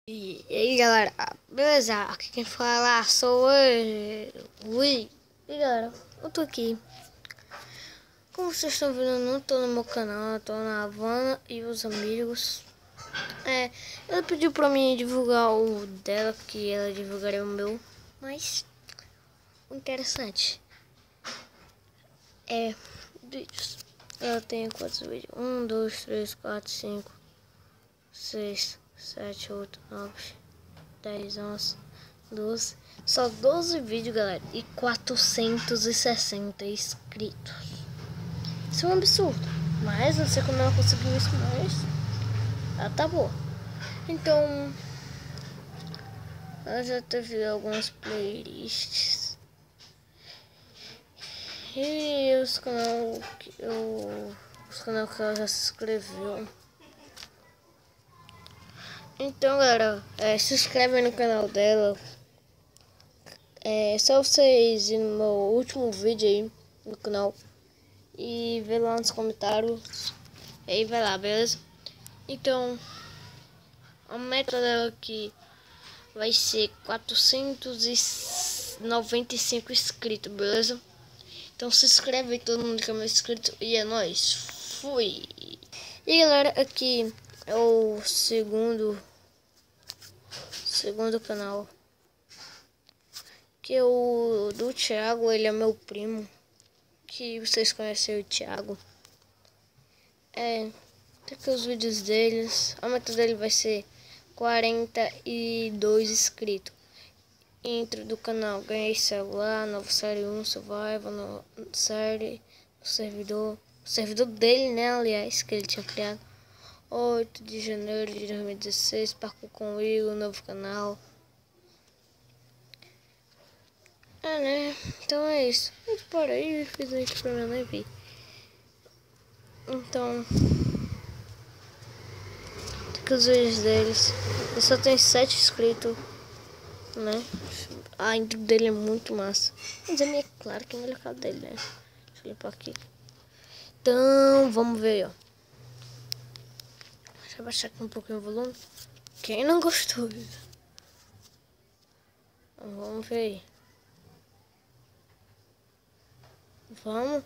E aí galera, beleza? Aqui quem fala sou eu. Ui. E galera, eu tô aqui. Como vocês estão vendo, eu não tô no meu canal, eu tô na Havana e os amigos. Ela pediu pra mim divulgar o dela, que ela divulgaria o meu. Mas o interessante é vídeos. Ela tem quantos vídeos? 1, 2, 3, 4, 5, 6, 7, 8, 9, 10, 11, 12. Só 12 vídeos, galera. E 460 inscritos. Isso é um absurdo. Mas não sei como ela conseguiu isso, mas ela tá boa. Então, ela já teve algumas playlists. E os canais que ela já se inscreveu. Então, galera, se inscreve no canal dela. É só vocês ir no meu último vídeo aí no canal e ver lá nos comentários. Aí vai lá, beleza? Então, a meta dela aqui vai ser 495 inscritos, beleza? Então se inscreve aí, todo mundo que é meu inscrito, e é nóis. Fui! E galera, aqui é o segundo canal, que é o do Thiago. Ele é meu primo, que vocês conhecem o Thiago. Tem aqui os vídeos deles. A meta dele vai ser 42 inscritos. Intro do canal: ganhei celular, novo série 1, Survival, no série, no servidor. O servidor dele, né, aliás, que ele tinha criado. 8 de janeiro de 2016, parkour com o Igor, novo canal. Né? Então é isso. Eu parei e fiz isso pra minha mãe ver. Então, aqui os vídeos deles. Ele só tem 7 inscritos, né? A intro dele é muito massa. Mas é meio claro que é melhor que a dele, né? Deixa eu limpar aqui. Então, vamos ver aí, ó. Deixa eu baixar aqui um pouquinho o volume. Quem não gostou? Vamos ver aí. Vamos,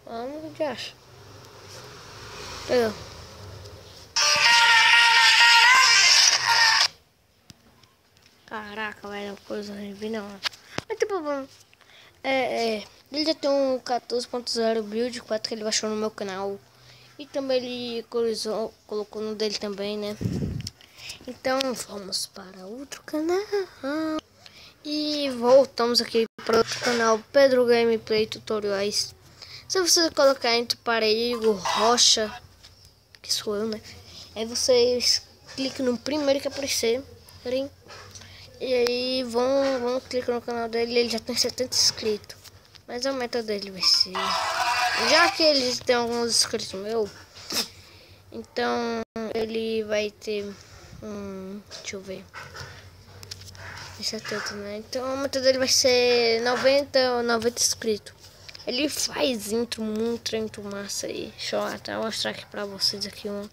o que acha? Pegou. Caraca, velho, coisa horrível, não. Mas tipo, vamos. Ele já tem um 14.0 build 4 que ele baixou no meu canal. E também ele colocou no dele também, né? Então vamos para outro canal. E voltamos aqui para outro canal, Pedro Gameplay Tutoriais. Se você colocar entre Igor Rocha, que sou eu, né? Aí vocês clicam no primeiro que aparecer. E aí vão clicar no canal dele. Ele já tem 70 inscritos. Mas a meta dele vai ser, já que ele tem alguns inscritos meu, então ele vai ter deixa eu ver, 70, né? Então a meta dele vai ser 90 inscritos. Ele faz intro muito massa aí. Deixa eu até mostrar aqui pra vocês aqui um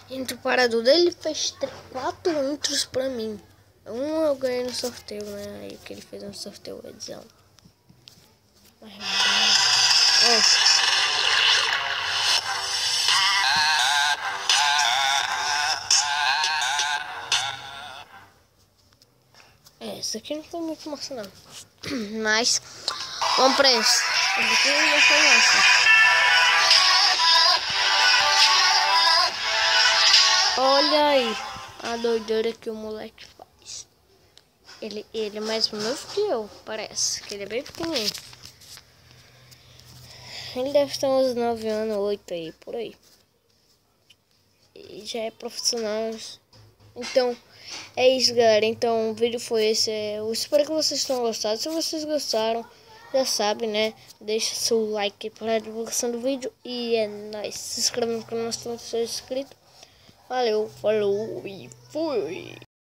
intro parado dele. Ele fez 4 intros pra mim. Um eu ganhei no sorteio, né? Aí que ele fez um sorteio edição. Esse aqui não foi muito massa não. Mas vamos pra esse. Esse aqui já foi massa. Olha aí a doideira que o moleque faz. Ele é mais novo que eu, parece. Que ele é bem pequenininho. Ele deve ter uns 9 anos, 8 aí, por aí. E já é profissional. Então, é isso, galera. Então, o vídeo foi esse. Eu espero que vocês tenham gostado. Se vocês gostaram, já sabe, né? Deixa seu like para a divulgação do vídeo. E é nóis. Se inscreva no canal se não for inscrito. Valeu, falou e fui!